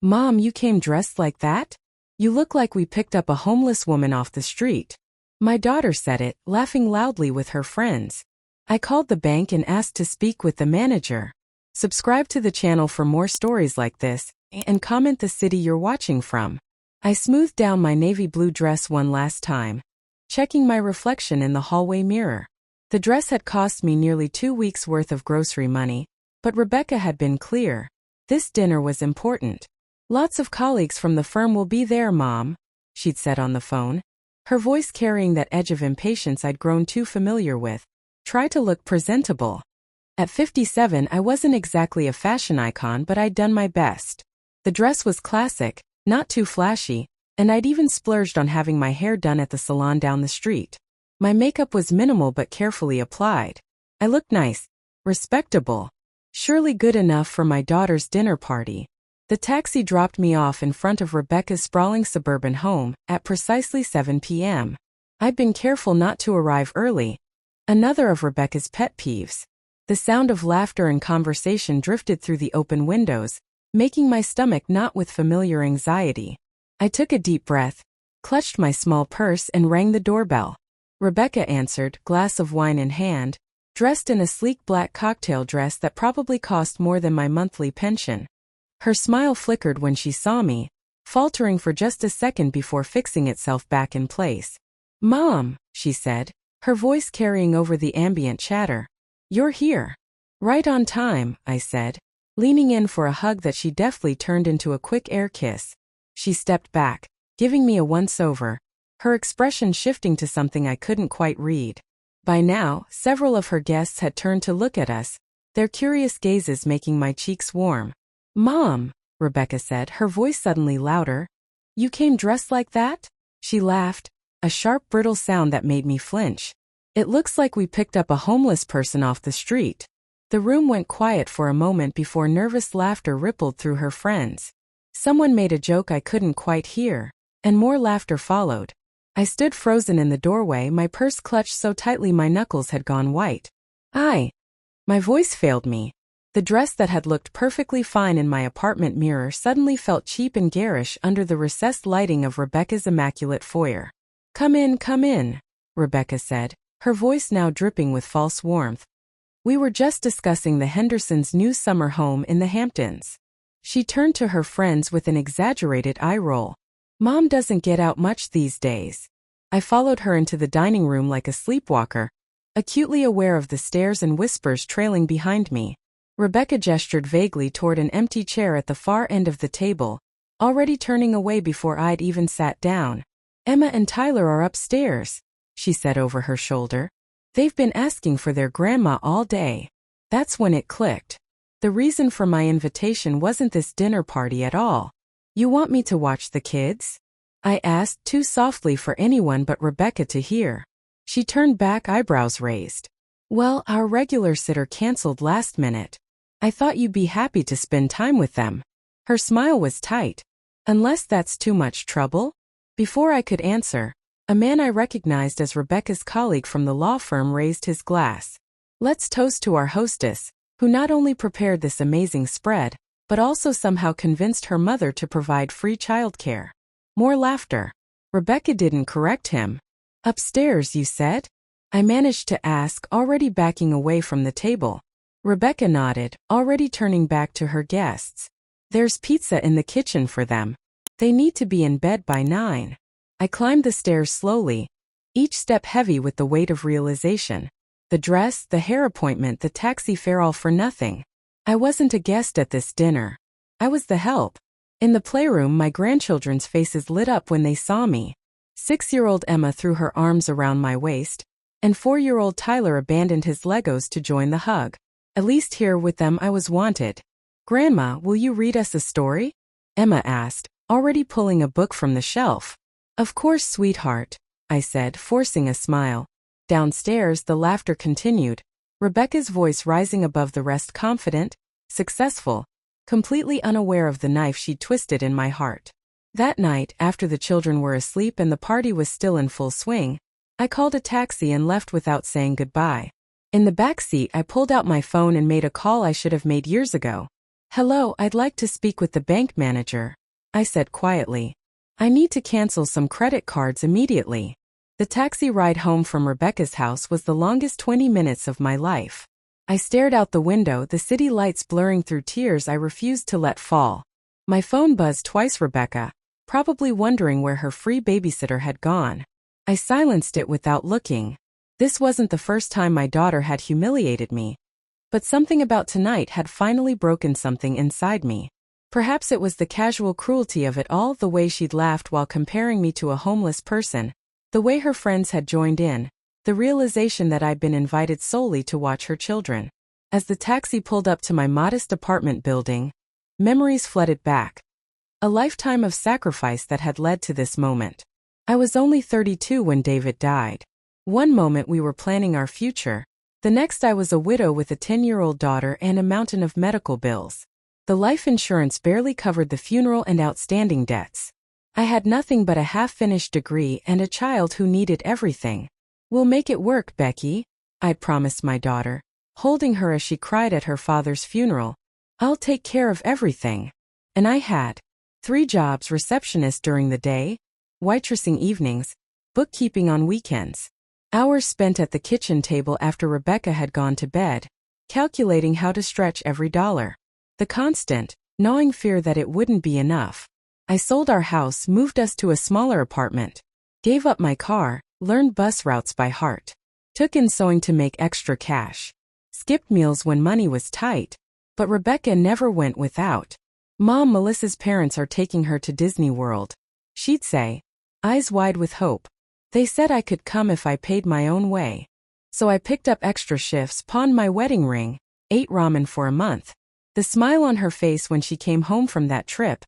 "Mom, you came dressed like that? You look like we picked up a homeless woman off the street." My daughter said it, laughing loudly with her friends. I called the bank and asked to speak with the manager. Subscribe to the channel for more stories like this, and comment the city you're watching from. I smoothed down my navy blue dress one last time, checking my reflection in the hallway mirror. The dress had cost me nearly 2 weeks' worth of grocery money, but Rebecca had been clear. This dinner was important. "Lots of colleagues from the firm will be there, Mom," she'd said on the phone, her voice carrying that edge of impatience I'd grown too familiar with. Try to look presentable. At 57, I wasn't exactly a fashion icon, but I'd done my best. The dress was classic, not too flashy, and I'd even splurged on having my hair done at the salon down the street. My makeup was minimal but carefully applied. I looked nice, respectable, surely good enough for my daughter's dinner party. The taxi dropped me off in front of Rebecca's sprawling suburban home at precisely 7 p.m. I'd been careful not to arrive early. Another of Rebecca's pet peeves. The sound of laughter and conversation drifted through the open windows, making my stomach knot with familiar anxiety. I took a deep breath, clutched my small purse and rang the doorbell. Rebecca answered, glass of wine in hand, dressed in a sleek black cocktail dress that probably cost more than my monthly pension. Her smile flickered when she saw me, faltering for just a second before fixing itself back in place. "Mom," she said, her voice carrying over the ambient chatter. "You're here." "Right on time," I said, leaning in for a hug that she deftly turned into a quick air kiss. She stepped back, giving me a once-over, her expression shifting to something I couldn't quite read. By now, several of her guests had turned to look at us, their curious gazes making my cheeks warm. "Mom," Rebecca said, her voice suddenly louder. "You came dressed like that?" She laughed, a sharp brittle sound that made me flinch. "It looks like we picked up a homeless person off the street." The room went quiet for a moment before nervous laughter rippled through her friends. Someone made a joke I couldn't quite hear, and more laughter followed. I stood frozen in the doorway, my purse clutched so tightly my knuckles had gone white. My voice failed me. The dress that had looked perfectly fine in my apartment mirror suddenly felt cheap and garish under the recessed lighting of Rebecca's immaculate foyer. Come in," Rebecca said, her voice now dripping with false warmth. "We were just discussing the Hendersons' new summer home in the Hamptons." She turned to her friends with an exaggerated eye roll. "Mom doesn't get out much these days." I followed her into the dining room like a sleepwalker, acutely aware of the stares and whispers trailing behind me. Rebecca gestured vaguely toward an empty chair at the far end of the table, already turning away before I'd even sat down. "Emma and Tyler are upstairs," she said over her shoulder. "They've been asking for their grandma all day." That's when it clicked. The reason for my invitation wasn't this dinner party at all. "You want me to watch the kids?" I asked, too softly for anyone but Rebecca to hear. She turned back, eyebrows raised. "Well, our regular sitter canceled last minute. I thought you'd be happy to spend time with them." Her smile was tight. "Unless that's too much trouble?" Before I could answer, a man I recognized as Rebecca's colleague from the law firm raised his glass. "Let's toast to our hostess, who not only prepared this amazing spread, but also somehow convinced her mother to provide free childcare." More laughter. Rebecca didn't correct him. "Upstairs, you said?" I managed to ask, already backing away from the table. Rebecca nodded, already turning back to her guests. "There's pizza in the kitchen for them. They need to be in bed by 9. I climbed the stairs slowly, each step heavy with the weight of realization. The dress, the hair appointment, the taxi fare, all for nothing. I wasn't a guest at this dinner. I was the help. In the playroom, my grandchildren's faces lit up when they saw me. 6-year-old Emma threw her arms around my waist, and 4-year-old Tyler abandoned his Legos to join the hug. At least here with them I was wanted. "Grandma, will you read us a story?" Emma asked, already pulling a book from the shelf. "Of course, sweetheart," I said, forcing a smile. Downstairs, the laughter continued, Rebecca's voice rising above the rest, confident, successful, completely unaware of the knife she'd twisted in my heart. That night, after the children were asleep and the party was still in full swing, I called a taxi and left without saying goodbye. In the back seat, I pulled out my phone and made a call I should have made years ago. "Hello, I'd like to speak with the bank manager," I said quietly. "I need to cancel some credit cards immediately." The taxi ride home from Rebecca's house was the longest 20 minutes of my life. I stared out the window, the city lights blurring through tears I refused to let fall. My phone buzzed twice. Rebecca, probably wondering where her free babysitter had gone. I silenced it without looking. This wasn't the first time my daughter had humiliated me. But something about tonight had finally broken something inside me. Perhaps it was the casual cruelty of it all, the way she'd laughed while comparing me to a homeless person, the way her friends had joined in, the realization that I'd been invited solely to watch her children. As the taxi pulled up to my modest apartment building, memories flooded back. A lifetime of sacrifice that had led to this moment. I was only 32 when David died. One moment we were planning our future. The next I was a widow with a 10-year-old daughter and a mountain of medical bills. The life insurance barely covered the funeral and outstanding debts. I had nothing but a half-finished degree and a child who needed everything. "We'll make it work, Becky," I'd promised my daughter, holding her as she cried at her father's funeral. "I'll take care of everything." And I had. 3 jobs: receptionist during the day, waitressing evenings, bookkeeping on weekends. Hours spent at the kitchen table after Rebecca had gone to bed, calculating how to stretch every dollar. The constant, gnawing fear that it wouldn't be enough. I sold our house, moved us to a smaller apartment, gave up my car, learned bus routes by heart, took in sewing to make extra cash, skipped meals when money was tight. But Rebecca never went without. "Mom, Melissa's parents are taking her to Disney World," she'd say, eyes wide with hope. "They said I could come if I paid my own way." So I picked up extra shifts, pawned my wedding ring, ate ramen for a month. The smile on her face when she came home from that trip,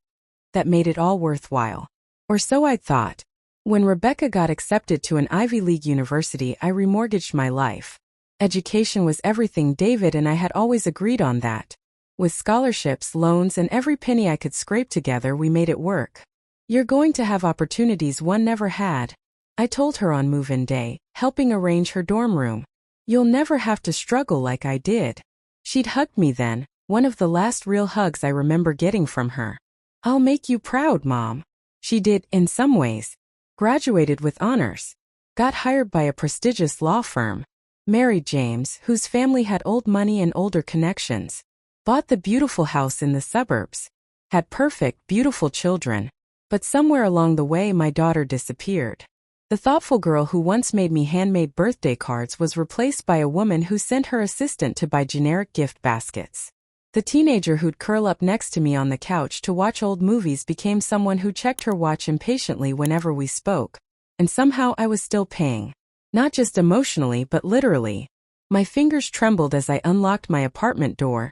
that made it all worthwhile. Or so I thought. When Rebecca got accepted to an Ivy League university, I remortgaged my life. Education was everything. David and I had always agreed on that. With scholarships, loans, and every penny I could scrape together, we made it work. "You're going to have opportunities one never had," I told her on move-in day, helping arrange her dorm room. "You'll never have to struggle like I did." She'd hugged me then, one of the last real hugs I remember getting from her. "I'll make you proud, Mom." She did, in some ways. Graduated with honors. Got hired by a prestigious law firm. Married James, whose family had old money and older connections. Bought the beautiful house in the suburbs. Had perfect, beautiful children. But somewhere along the way my daughter disappeared. The thoughtful girl who once made me handmade birthday cards was replaced by a woman who sent her assistant to buy generic gift baskets. The teenager who'd curl up next to me on the couch to watch old movies became someone who checked her watch impatiently whenever we spoke. And somehow I was still paying. Not just emotionally but literally. My fingers trembled as I unlocked my apartment door,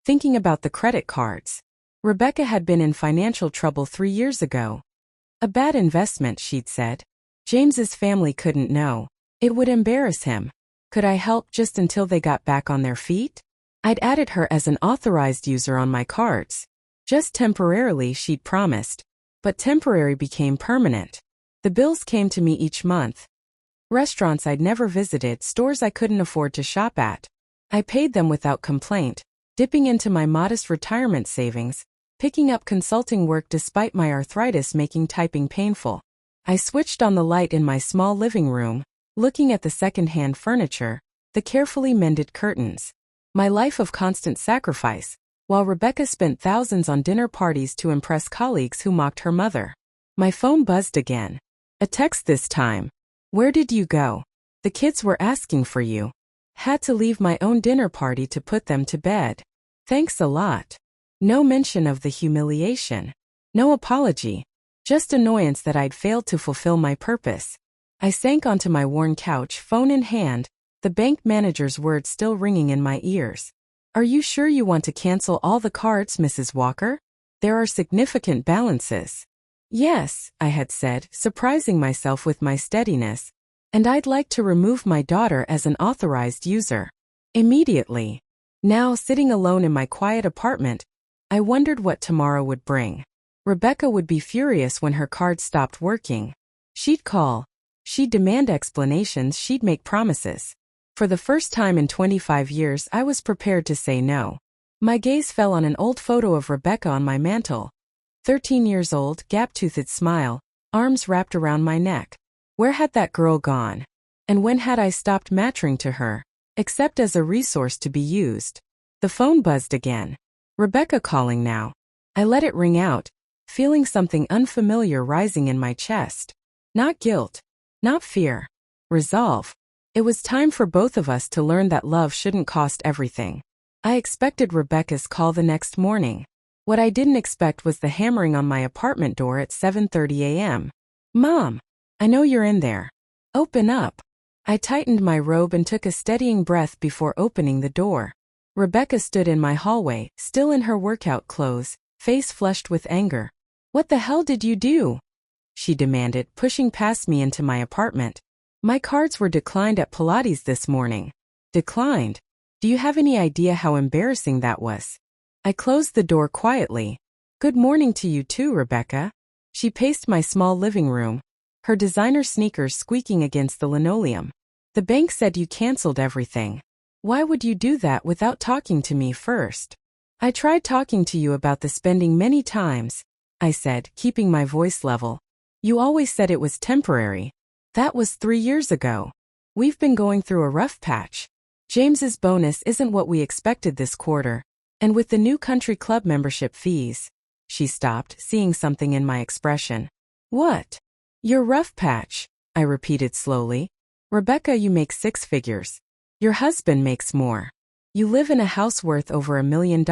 thinking about the credit cards. Rebecca had been in financial trouble 3 years ago. "A bad investment," she'd said. "James's family couldn't know. It would embarrass him. Could I help just until they got back on their feet?" I'd added her as an authorized user on my cards. Just temporarily, she'd promised. But temporary became permanent. The bills came to me each month. Restaurants I'd never visited, stores I couldn't afford to shop at. I paid them without complaint, dipping into my modest retirement savings, picking up consulting work despite my arthritis making typing painful. I switched on the light in my small living room, looking at the second-hand furniture, the carefully mended curtains. My life of constant sacrifice, while Rebecca spent thousands on dinner parties to impress colleagues who mocked her mother. My phone buzzed again. A text this time. "Where did you go? The kids were asking for you. Had to leave my own dinner party to put them to bed. Thanks a lot." No mention of the humiliation. No apology. Just annoyance that I'd failed to fulfill my purpose. I sank onto my worn couch, phone in hand, the bank manager's words still ringing in my ears. "Are you sure you want to cancel all the cards, Mrs. Walker? There are significant balances." "Yes," I had said, surprising myself with my steadiness. "And I'd like to remove my daughter as an authorized user. Immediately." Now, sitting alone in my quiet apartment, I wondered what tomorrow would bring. Rebecca would be furious when her card stopped working. She'd call. She'd demand explanations. She'd make promises. For the first time in 25 years, I was prepared to say no. My gaze fell on an old photo of Rebecca on my mantel. 13 years old, gap-toothed smile, arms wrapped around my neck. Where had that girl gone? And when had I stopped mattering to her, except as a resource to be used? The phone buzzed again. Rebecca calling now. I let it ring out, feeling something unfamiliar rising in my chest. Not guilt. Not fear. Resolve. It was time for both of us to learn that love shouldn't cost everything. I expected Rebecca's call the next morning. What I didn't expect was the hammering on my apartment door at 7:30 a.m. Mom, I know you're in there. Open up. I tightened my robe and took a steadying breath before opening the door. Rebecca stood in my hallway, still in her workout clothes, face flushed with anger. What the hell did you do? She demanded, pushing past me into my apartment. My cards were declined at Pilates this morning. Declined? Do you have any idea how embarrassing that was? I closed the door quietly. Good morning to you too, Rebecca. She paced my small living room, her designer sneakers squeaking against the linoleum. The bank said you canceled everything. Why would you do that without talking to me first? I tried talking to you about the spending many times, I said, keeping my voice level. You always said it was temporary. That was 3 years ago. We've been going through a rough patch. James's bonus isn't what we expected this quarter. And with the new country club membership fees. She stopped, seeing something in my expression. What? Your rough patch, I repeated slowly. Rebecca, you make 6 figures. Your husband makes more. You live in a house worth over $1 million.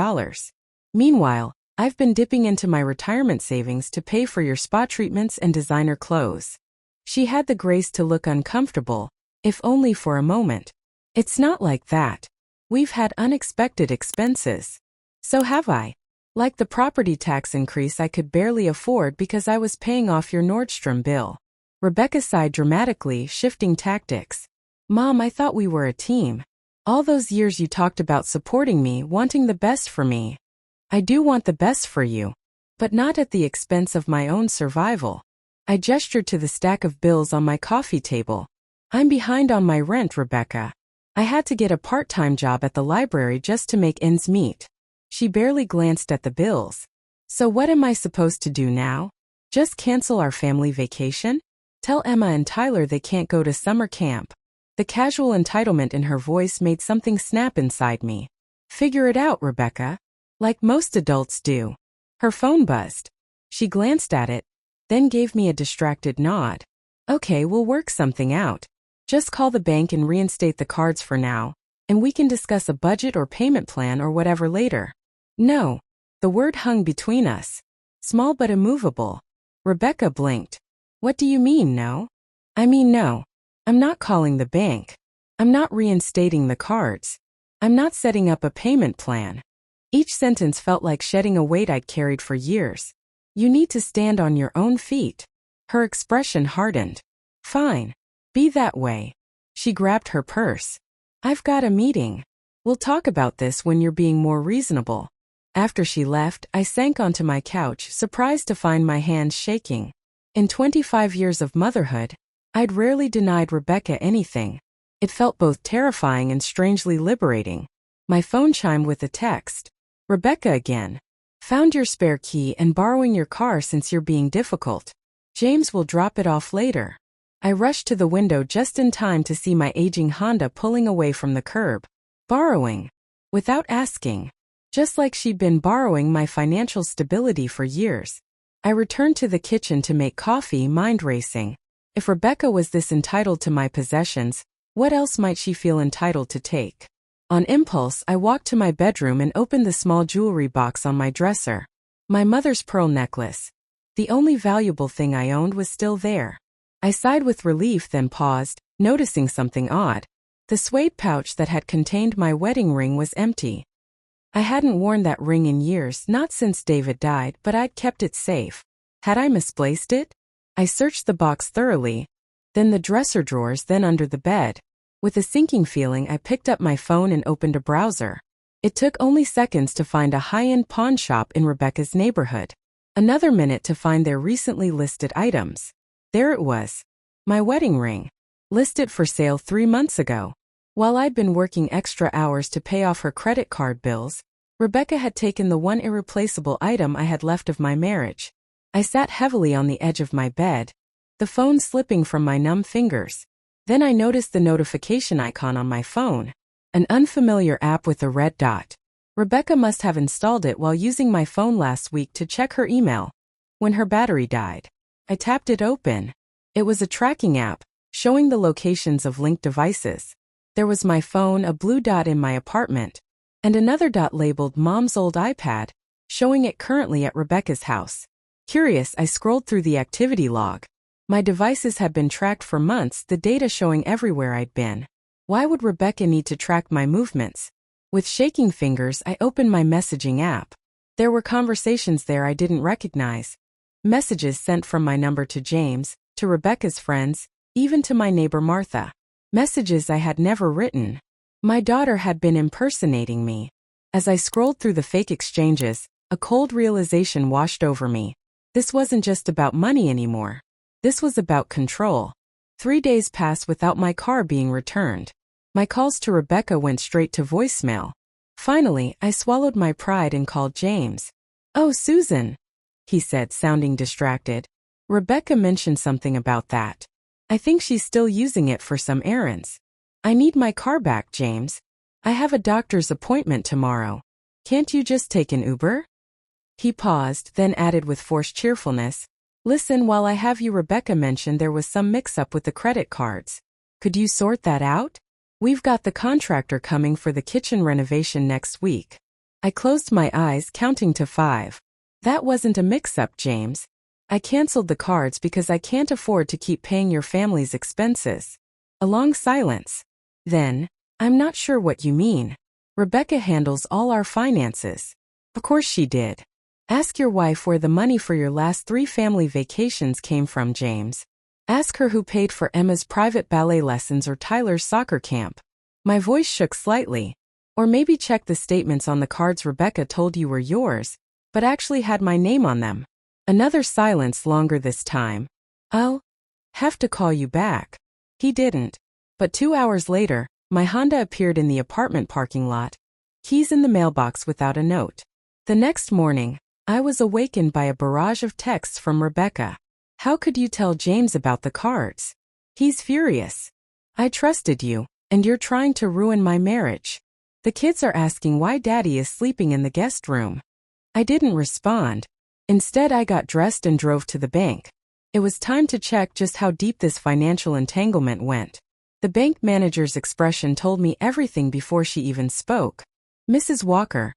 Meanwhile, I've been dipping into my retirement savings to pay for your spa treatments and designer clothes. She had the grace to look uncomfortable, if only for a moment. It's not like that. We've had unexpected expenses. So have I. Like the property tax increase I could barely afford because I was paying off your Nordstrom bill. Rebecca sighed dramatically, shifting tactics. Mom, I thought we were a team. All those years you talked about supporting me, wanting the best for me. I do want the best for you. But not at the expense of my own survival. I gestured to the stack of bills on my coffee table. I'm behind on my rent, Rebecca. I had to get a part-time job at the library just to make ends meet. She barely glanced at the bills. So what am I supposed to do now? Just cancel our family vacation? Tell Emma and Tyler they can't go to summer camp. The casual entitlement in her voice made something snap inside me. Figure it out, Rebecca. Like most adults do. Her phone buzzed. She glanced at it, then gave me a distracted nod. Okay, we'll work something out. Just call the bank and reinstate the cards for now, and we can discuss a budget or payment plan or whatever later. No. The word hung between us. Small but immovable. Rebecca blinked. What do you mean, no? I mean no. I'm not calling the bank. I'm not reinstating the cards. I'm not setting up a payment plan. Each sentence felt like shedding a weight I'd carried for years. You need to stand on your own feet. Her expression hardened. Fine. Be that way. She grabbed her purse. I've got a meeting. We'll talk about this when you're being more reasonable. After she left, I sank onto my couch, surprised to find my hands shaking. In 25 years of motherhood, I'd rarely denied Rebecca anything. It felt both terrifying and strangely liberating. My phone chimed with a text. Rebecca again. Found your spare key and borrowing your car since you're being difficult. James will drop it off later. I rushed to the window just in time to see my aging Honda pulling away from the curb. Borrowing. Without asking. Just like she'd been borrowing my financial stability for years. I returned to the kitchen to make coffee, mind racing. If Rebecca was this entitled to my possessions, what else might she feel entitled to take? On impulse, I walked to my bedroom and opened the small jewelry box on my dresser. My mother's pearl necklace. The only valuable thing I owned was still there. I sighed with relief, then paused, noticing something odd. The suede pouch that had contained my wedding ring was empty. I hadn't worn that ring in years, not since David died, but I'd kept it safe. Had I misplaced it? I searched the box thoroughly, then the dresser drawers, then under the bed. With a sinking feeling, I picked up my phone and opened a browser. It took only seconds to find a high-end pawn shop in Rebecca's neighborhood. Another minute to find their recently listed items. There it was. My wedding ring. Listed for sale 3 months ago. While I'd been working extra hours to pay off her credit card bills, Rebecca had taken the one irreplaceable item I had left of my marriage. I sat heavily on the edge of my bed, the phone slipping from my numb fingers. Then I noticed the notification icon on my phone. An unfamiliar app with a red dot. Rebecca must have installed it while using my phone last week to check her email. When her battery died, I tapped it open. It was a tracking app, showing the locations of linked devices. There was my phone, a blue dot in my apartment, and another dot labeled Mom's old iPad, showing it currently at Rebecca's house. Curious, I scrolled through the activity log. My devices had been tracked for months, the data showing everywhere I'd been. Why would Rebecca need to track my movements? With shaking fingers, I opened my messaging app. There were conversations there I didn't recognize. Messages sent from my number to James, to Rebecca's friends, even to my neighbor Martha. Messages I had never written. My daughter had been impersonating me. As I scrolled through the fake exchanges, a cold realization washed over me. This wasn't just about money anymore. This was about control. 3 days passed without my car being returned. My calls to Rebecca went straight to voicemail. Finally, I swallowed my pride and called James. "Oh, Susan," he said, sounding distracted. "Rebecca mentioned something about that. I think she's still using it for some errands. I need my car back, James. I have a doctor's appointment tomorrow. Can't you just take an Uber?" He paused, then added with forced cheerfulness, "Listen, while I have you, Rebecca mentioned there was some mix-up with the credit cards. Could you sort that out? We've got the contractor coming for the kitchen renovation next week." I closed my eyes, counting to 5. "That wasn't a mix-up, James. I canceled the cards because I can't afford to keep paying your family's expenses." A long silence. Then, "I'm not sure what you mean. Rebecca handles all our finances." "Of course she did. Ask your wife where the money for your last 3 family vacations came from, James. Ask her who paid for Emma's private ballet lessons or Tyler's soccer camp." My voice shook slightly. "Or maybe check the statements on the cards Rebecca told you were yours, but actually had my name on them." Another silence, longer this time. "I'll have to call you back." He didn't. But 2 hours later, my Honda appeared in the apartment parking lot, keys in the mailbox without a note. The next morning, I was awakened by a barrage of texts from Rebecca. "How could you tell James about the cards? He's furious. I trusted you, and you're trying to ruin my marriage. The kids are asking why Daddy is sleeping in the guest room." I didn't respond. Instead, I got dressed and drove to the bank. It was time to check just how deep this financial entanglement went. The bank manager's expression told me everything before she even spoke. "Mrs. Walker,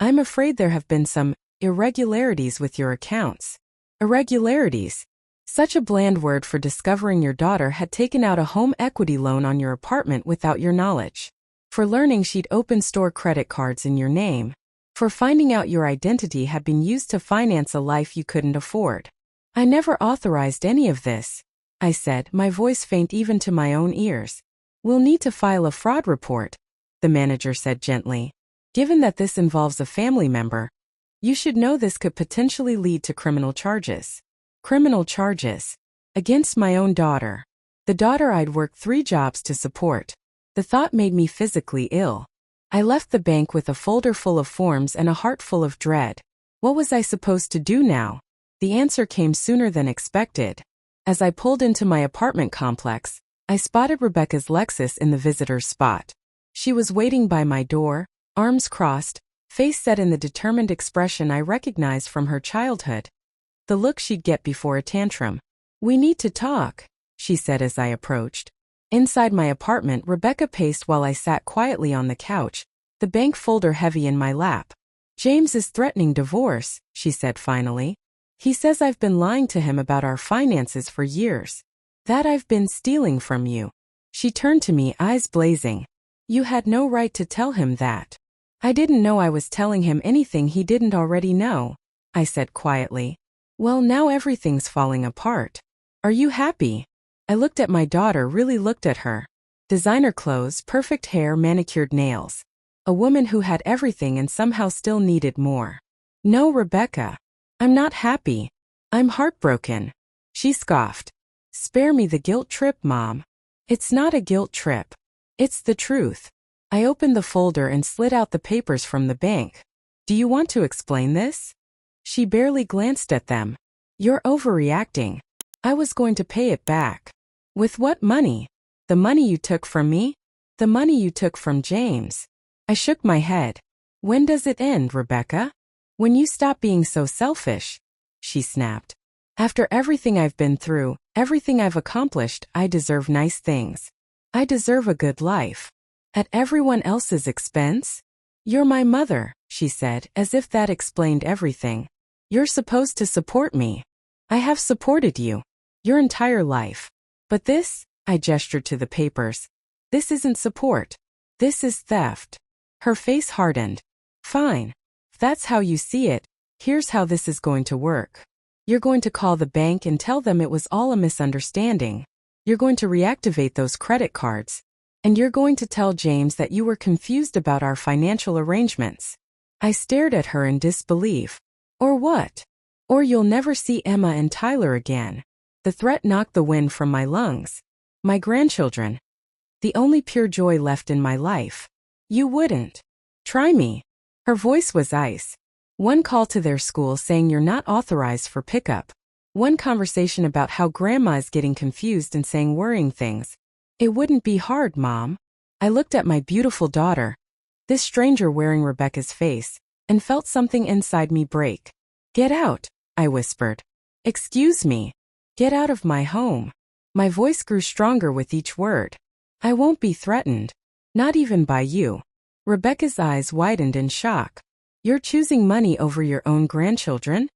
I'm afraid there have been some irregularities with your accounts." Irregularities? Such a bland word for discovering your daughter had taken out a home equity loan on your apartment without your knowledge. For learning she'd opened store credit cards in your name. For finding out your identity had been used to finance a life you couldn't afford. "I never authorized any of this," I said, my voice faint even to my own ears. "We'll need to file a fraud report," the manager said gently. "Given that this involves a family member, you should know this could potentially lead to criminal charges." Criminal charges? Against my own daughter. The daughter I'd worked 3 jobs to support. The thought made me physically ill. I left the bank with a folder full of forms and a heart full of dread. What was I supposed to do now? The answer came sooner than expected. As I pulled into my apartment complex, I spotted Rebecca's Lexus in the visitor's spot. She was waiting by my door, arms crossed, face set in the determined expression I recognized from her childhood. The look she'd get before a tantrum. "We need to talk," she said as I approached. Inside my apartment, Rebecca paced while I sat quietly on the couch, the bank folder heavy in my lap. "James is threatening divorce," she said finally. "He says I've been lying to him about our finances for years. That I've been stealing from you." She turned to me, eyes blazing. "You had no right to tell him that." "I didn't know I was telling him anything he didn't already know," I said quietly. "Well, now everything's falling apart. Are you happy?" I looked at my daughter, really looked at her. Designer clothes, perfect hair, manicured nails. A woman who had everything and somehow still needed more. "No, Rebecca. I'm not happy. I'm heartbroken." She scoffed. "Spare me the guilt trip, Mom." "It's not a guilt trip. It's the truth." I opened the folder and slid out the papers from the bank. Do you want to explain this? She barely glanced at them. You're overreacting. I was going to pay it back. With what money? The money you took from me? The money you took from James. I shook my head. When does it end, Rebecca? When you stop being so selfish, she snapped. After everything I've been through, everything I've accomplished, I deserve nice things. I deserve a good life. At everyone else's expense? You're my mother, she said, as if that explained everything. You're supposed to support me. I have supported you. Your entire life. But this, I gestured to the papers. This isn't support. This is theft. Her face hardened. Fine. If that's how you see it, here's how this is going to work. You're going to call the bank and tell them it was all a misunderstanding. You're going to reactivate those credit cards. And you're going to tell James that you were confused about our financial arrangements. I stared at her in disbelief. Or what? Or you'll never see Emma and Tyler again. The threat knocked the wind from my lungs. My grandchildren. The only pure joy left in my life. You wouldn't. Try me. Her voice was ice. One call to their school saying you're not authorized for pickup. One conversation about how grandma is getting confused and saying worrying things. It wouldn't be hard, Mom. I looked at my beautiful daughter, this stranger wearing Rebecca's face, and felt something inside me break. Get out, I whispered. Excuse me. Get out of my home. My voice grew stronger with each word. I won't be threatened. Not even by you. Rebecca's eyes widened in shock. You're choosing money over your own grandchildren?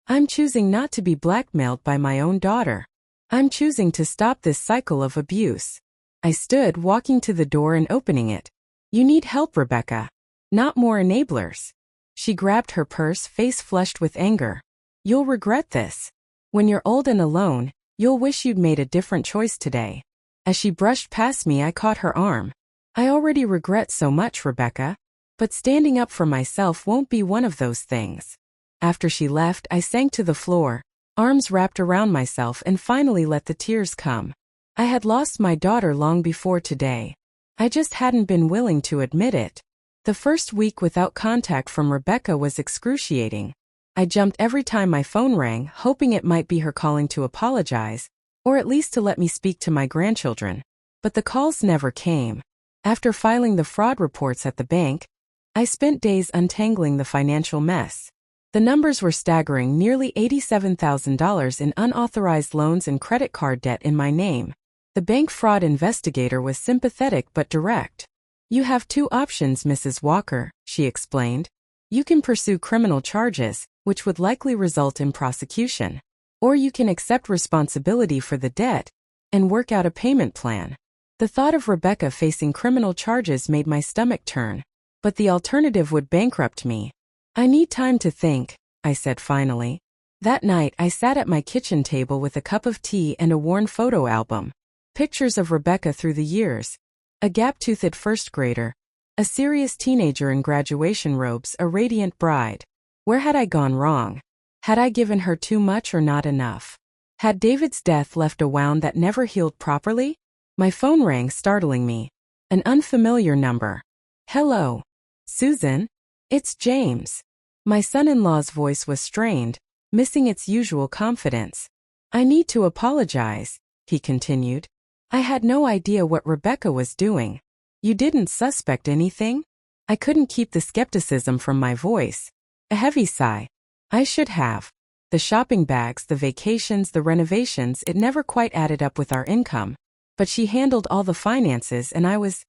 I'm choosing not to be blackmailed by my own daughter. I'm choosing to stop this cycle of abuse. I stood, walking to the door and opening it. You need help, Rebecca. Not more enablers. She grabbed her purse, face flushed with anger. You'll regret this. When you're old and alone, you'll wish you'd made a different choice today. As she brushed past me, I caught her arm. I already regret so much, Rebecca. But standing up for myself won't be one of those things. After she left, I sank to the floor, arms wrapped around myself, and finally let the tears come. I had lost my daughter long before today. I just hadn't been willing to admit it. The first week without contact from Rebecca was excruciating. I jumped every time my phone rang, hoping it might be her calling to apologize, or at least to let me speak to my grandchildren. But the calls never came. After filing the fraud reports at the bank, I spent days untangling the financial mess. The numbers were staggering, nearly $87,000 in unauthorized loans and credit card debt in my name. The bank fraud investigator was sympathetic but direct. You have two options, Mrs. Walker, she explained. You can pursue criminal charges, which would likely result in prosecution. Or you can accept responsibility for the debt and work out a payment plan. The thought of Rebecca facing criminal charges made my stomach turn. But the alternative would bankrupt me. I need time to think, I said finally. That night I sat at my kitchen table with a cup of tea and a worn photo album. Pictures of Rebecca through the years. A gap-toothed first grader. A serious teenager in graduation robes, a radiant bride. Where had I gone wrong? Had I given her too much or not enough? Had David's death left a wound that never healed properly? My phone rang, startling me. An unfamiliar number. Hello. Susan? It's James. My son-in-law's voice was strained, missing its usual confidence. I need to apologize, he continued. I had no idea what Rebecca was doing. You didn't suspect anything? I couldn't keep the skepticism from my voice. A heavy sigh. I should have. The shopping bags, the vacations, the renovations, it never quite added up with our income. But she handled all the finances and I was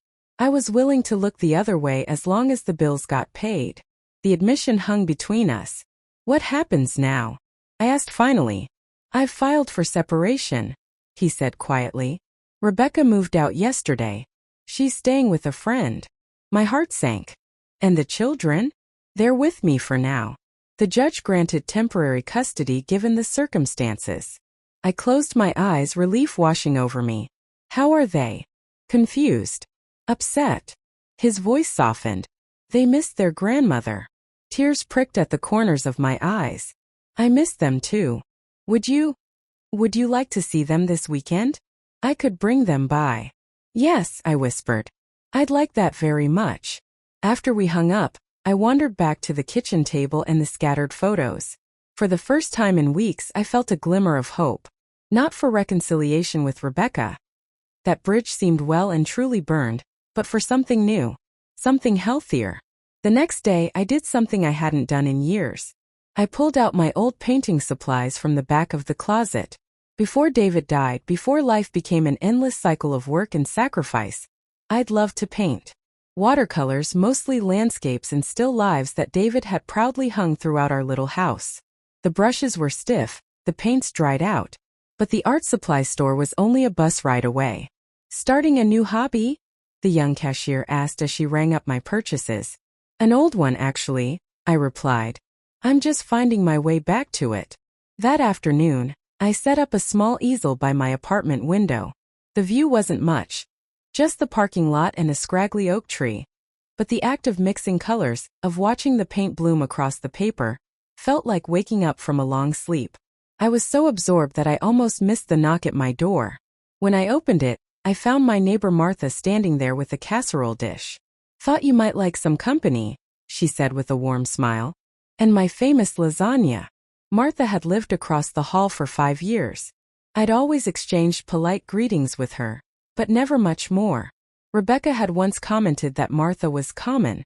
willing to look the other way as long as the bills got paid. The admission hung between us. What happens now? I asked finally. I've filed for separation, he said quietly. Rebecca moved out yesterday. She's staying with a friend. My heart sank. And the children? They're with me for now. The judge granted temporary custody given the circumstances. I closed my eyes, relief washing over me. How are they? Confused. Upset. His voice softened. They missed their grandmother. Tears pricked at the corners of my eyes. I missed them too. Would you like to see them this weekend? I could bring them by. Yes, I whispered. I'd like that very much. After we hung up, I wandered back to the kitchen table and the scattered photos. For the first time in weeks, I felt a glimmer of hope. Not for reconciliation with Rebecca. That bridge seemed well and truly burned, but for something new. Something healthier. The next day, I did something I hadn't done in years. I pulled out my old painting supplies from the back of the closet. Before David died, before life became an endless cycle of work and sacrifice, I'd loved to paint. Watercolors, mostly landscapes and still lives that David had proudly hung throughout our little house. The brushes were stiff, the paints dried out, but the art supply store was only a bus ride away. Starting a new hobby? The young cashier asked as she rang up my purchases. An old one, actually, I replied. I'm just finding my way back to it. That afternoon, I set up a small easel by my apartment window. The view wasn't much. Just the parking lot and a scraggly oak tree. But the act of mixing colors, of watching the paint bloom across the paper, felt like waking up from a long sleep. I was so absorbed that I almost missed the knock at my door. When I opened it, I found my neighbor Martha standing there with a casserole dish. Thought you might like some company, she said with a warm smile. And my famous lasagna. Martha had lived across the hall for 5 years. I'd always exchanged polite greetings with her, but never much more. Rebecca had once commented that Martha was common,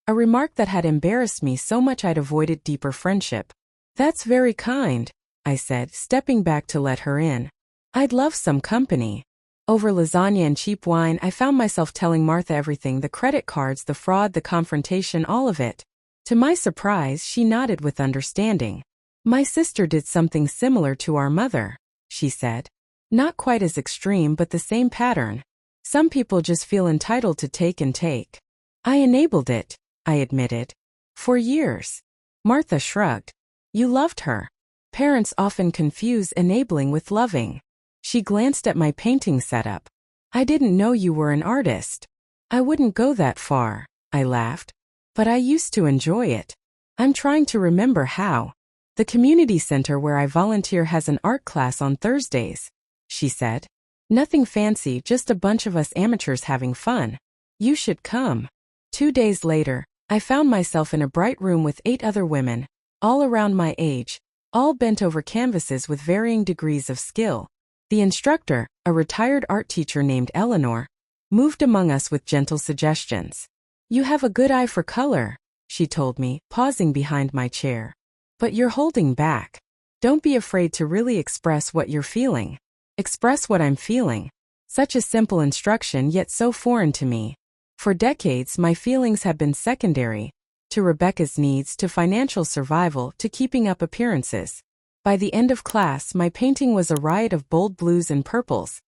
a remark that had embarrassed me so much I'd avoided deeper friendship. That's very kind, I said, stepping back to let her in. I'd love some company. Over lasagna and cheap wine, I found myself telling Martha everything, the credit cards, the fraud, the confrontation, all of it. To my surprise, she nodded with understanding. My sister did something similar to our mother, she said. Not quite as extreme, but the same pattern. Some people just feel entitled to take and take. I enabled it, I admitted. For years. Martha shrugged. You loved her. Parents often confuse enabling with loving. She glanced at my painting setup. I didn't know you were an artist. I wouldn't go that far, I laughed. But I used to enjoy it. I'm trying to remember how. The community center where I volunteer has an art class on Thursdays, she said. Nothing fancy, just a bunch of us amateurs having fun. You should come. 2 days later, I found myself in a bright room with 8 other women, all around my age, all bent over canvases with varying degrees of skill. The instructor, a retired art teacher named Eleanor, moved among us with gentle suggestions. You have a good eye for color, she told me, pausing behind my chair. But you're holding back. Don't be afraid to really express what you're feeling. Express what I'm feeling. Such a simple instruction, yet so foreign to me. For decades, my feelings have been secondary. To Rebecca's needs, to financial survival, to keeping up appearances. By the end of class, my painting was a riot of bold blues and purples.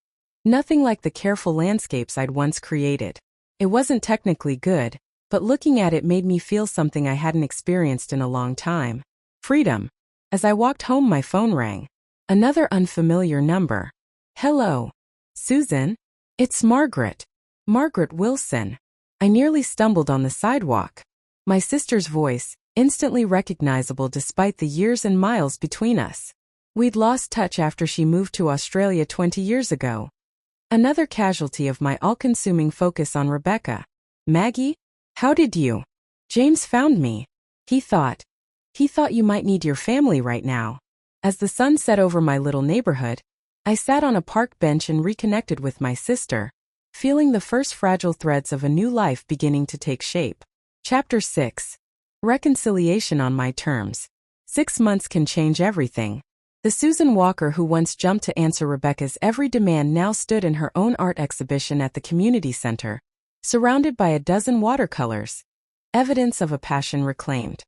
Nothing like the careful landscapes I'd once created. It wasn't technically good, but looking at it made me feel something I hadn't experienced in a long time. Freedom. As I walked home, my phone rang. Another unfamiliar number. Hello. Susan? It's Margaret. Margaret Wilson. I nearly stumbled on the sidewalk. My sister's voice, instantly recognizable despite the years and miles between us. We'd lost touch after she moved to Australia 20 years ago. Another casualty of my all-consuming focus on Rebecca. Maggie? How did you? James found me. He thought you might need your family right now. As the sun set over my little neighborhood, I sat on a park bench and reconnected with my sister, feeling the first fragile threads of a new life beginning to take shape. Chapter 6. Reconciliation on my terms. 6 months can change everything. The Susan Walker who once jumped to answer Rebecca's every demand now stood in her own art exhibition at the community center, surrounded by a dozen watercolors. Evidence of a passion reclaimed.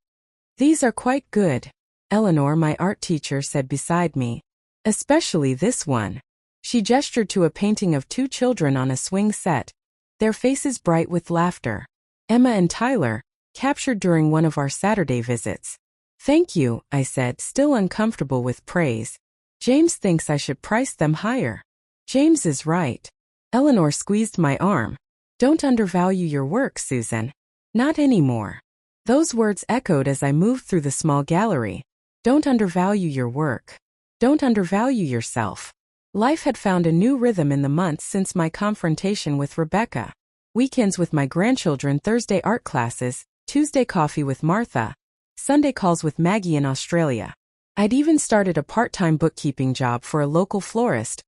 These are quite good, Eleanor, my art teacher, said beside me. Especially this one. She gestured to a painting of 2 children on a swing set, their faces bright with laughter. Emma and Tyler, captured during one of our Saturday visits. Thank you, I said, still uncomfortable with praise. James thinks I should price them higher. James is right. Eleanor squeezed my arm. Don't undervalue your work, Susan. Not anymore. Those words echoed as I moved through the small gallery. Don't undervalue your work. Don't undervalue yourself. Life had found a new rhythm in the months since my confrontation with Rebecca. Weekends with my grandchildren, Thursday art classes, Tuesday coffee with Martha, Sunday calls with Maggie in Australia. I'd even started a part-time bookkeeping job for a local florist,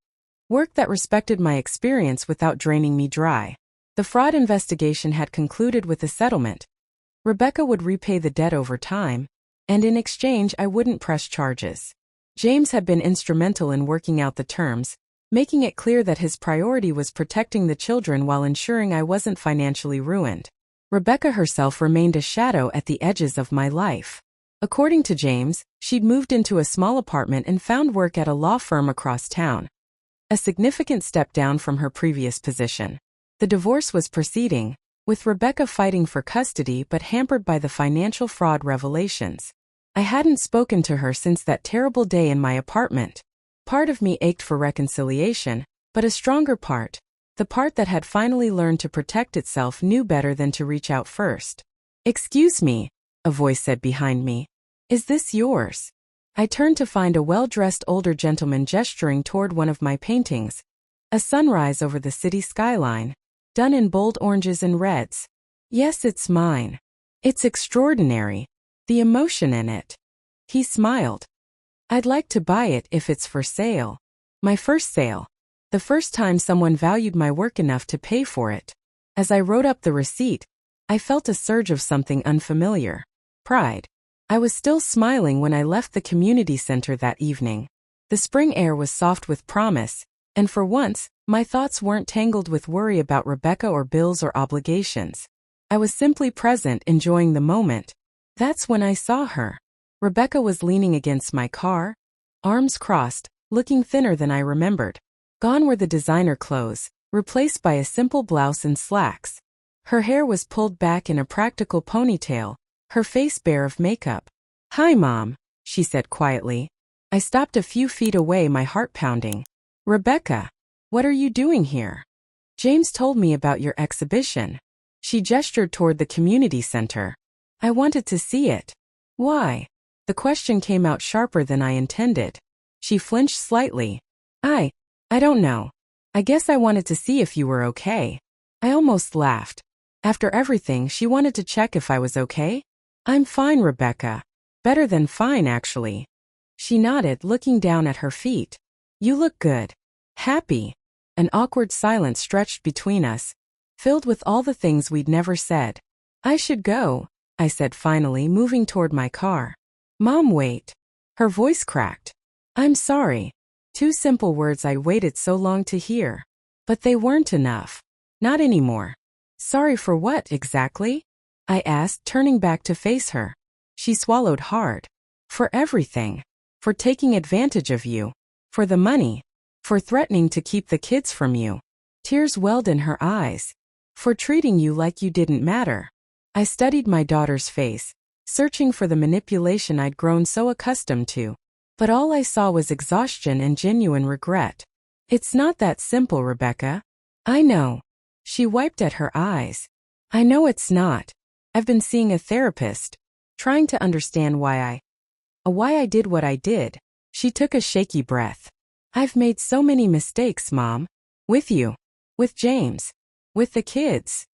work that respected my experience without draining me dry. The fraud investigation had concluded with a settlement. Rebecca would repay the debt over time, and in exchange I wouldn't press charges. James had been instrumental in working out the terms, making it clear that his priority was protecting the children while ensuring I wasn't financially ruined. Rebecca herself remained a shadow at the edges of my life. According to James, she'd moved into a small apartment and found work at a law firm across town, a significant step down from her previous position. The divorce was proceeding, with Rebecca fighting for custody but hampered by the financial fraud revelations. I hadn't spoken to her since that terrible day in my apartment. Part of me ached for reconciliation, but a stronger part, the part that had finally learned to protect itself, knew better than to reach out first. "Excuse me," a voice said behind me. "Is this yours?" I turned to find a well-dressed older gentleman gesturing toward one of my paintings, a sunrise over the city skyline, done in bold oranges and reds. "Yes, it's mine. It's extraordinary. The emotion in it." He smiled. "I'd like to buy it if it's for sale." My first sale. The first time someone valued my work enough to pay for it. As I wrote up the receipt, I felt a surge of something unfamiliar. Pride. I was still smiling when I left the community center that evening. The spring air was soft with promise, and for once, my thoughts weren't tangled with worry about Rebecca or bills or obligations. I was simply present, enjoying the moment. That's when I saw her. Rebecca was leaning against my car, arms crossed, looking thinner than I remembered. Gone were the designer clothes, replaced by a simple blouse and slacks. Her hair was pulled back in a practical ponytail, her face bare of makeup. "Hi, Mom," she said quietly. I stopped a few feet away, my heart pounding. "Rebecca, what are you doing here?" "James told me about your exhibition." She gestured toward the community center. "I wanted to see it." "Why?" The question came out sharper than I intended. She flinched slightly. I don't know. I guess I wanted to see if you were okay." I almost laughed. After everything, she wanted to check if I was okay? "I'm fine, Rebecca. Better than fine, actually." She nodded, looking down at her feet. "You look good. Happy." An awkward silence stretched between us, filled with all the things we'd never said. "I should go," I said finally, moving toward my car. "Mom, wait." Her voice cracked. "I'm sorry." Two simple words I waited so long to hear. But they weren't enough. Not anymore. "Sorry for what, exactly?" I asked, turning back to face her. She swallowed hard. "For everything. For taking advantage of you. For the money. For threatening to keep the kids from you." Tears welled in her eyes. "For treating you like you didn't matter." I studied my daughter's face, searching for the manipulation I'd grown so accustomed to. But all I saw was exhaustion and genuine regret. "It's not that simple, Rebecca." "I know." She wiped at her eyes. "I know it's not. I've been seeing a therapist, trying to understand why I did what I did." She took a shaky breath. "I've made so many mistakes, Mom. With you. With James. With the kids."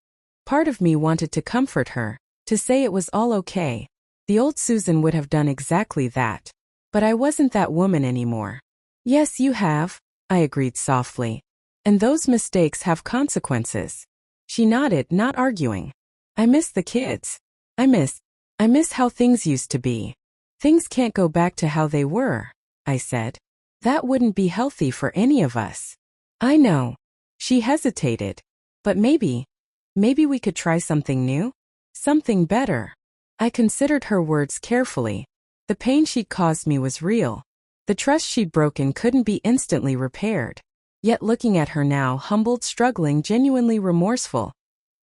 Part of me wanted to comfort her, to say it was all okay. The old Susan would have done exactly that. But I wasn't that woman anymore. "Yes, you have," I agreed softly. "And those mistakes have consequences." She nodded, not arguing. "I miss the kids. I miss how things used to be." "Things can't go back to how they were," I said. "That wouldn't be healthy for any of us." "I know." She hesitated. "But maybe we could try something new? Something better." I considered her words carefully. The pain she'd caused me was real. The trust she'd broken couldn't be instantly repaired. Yet looking at her now, humbled, struggling, genuinely remorseful,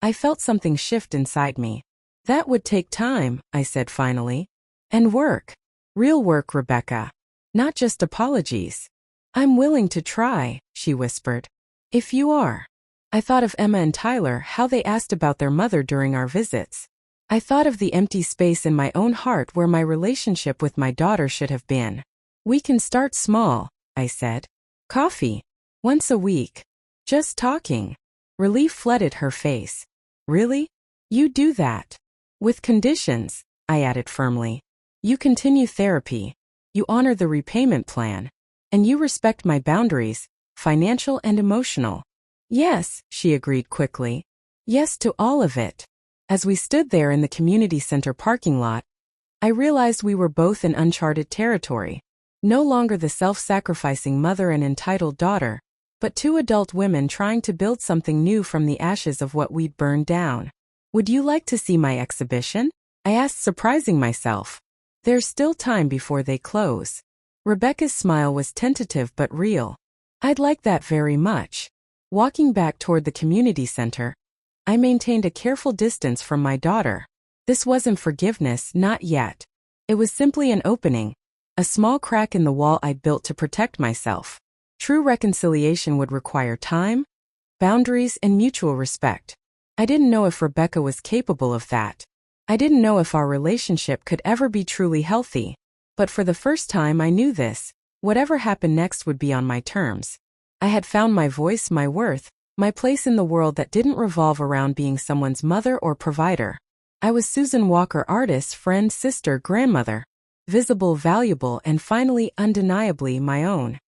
I felt something shift inside me. "That would take time," I said finally. "And work. Real work, Rebecca. Not just apologies." "I'm willing to try," she whispered. "If you are." I thought of Emma and Tyler, how they asked about their mother during our visits. I thought of the empty space in my own heart where my relationship with my daughter should have been. "We can start small," I said. "Coffee. Once a week. Just talking." Relief flooded her face. "Really? You do that?" With conditions, I added firmly. You continue therapy. You honor the repayment plan. And you respect my boundaries, financial and emotional. Yes, she agreed quickly. Yes to all of it. As we stood there in the community center parking lot, I realized we were both in uncharted territory. No longer the self-sacrificing mother and entitled daughter, but two adult women trying to build something new from the ashes of what we'd burned down. Would you like to see my exhibition? I asked, surprising myself. There's still time before they close. Rebecca's smile was tentative but real. I'd like that very much. Walking back toward the community center, I maintained a careful distance from my daughter. This wasn't forgiveness, not yet. It was simply an opening, a small crack in the wall I'd built to protect myself. True reconciliation would require time, boundaries, and mutual respect. I didn't know if Rebecca was capable of that. I didn't know if our relationship could ever be truly healthy. But for the first time I knew this. Whatever happened next would be on my terms. I had found my voice, my worth, my place in the world that didn't revolve around being someone's mother or provider. I was Susan Walker, artist, friend, sister, grandmother. Visible, valuable, and finally undeniably my own.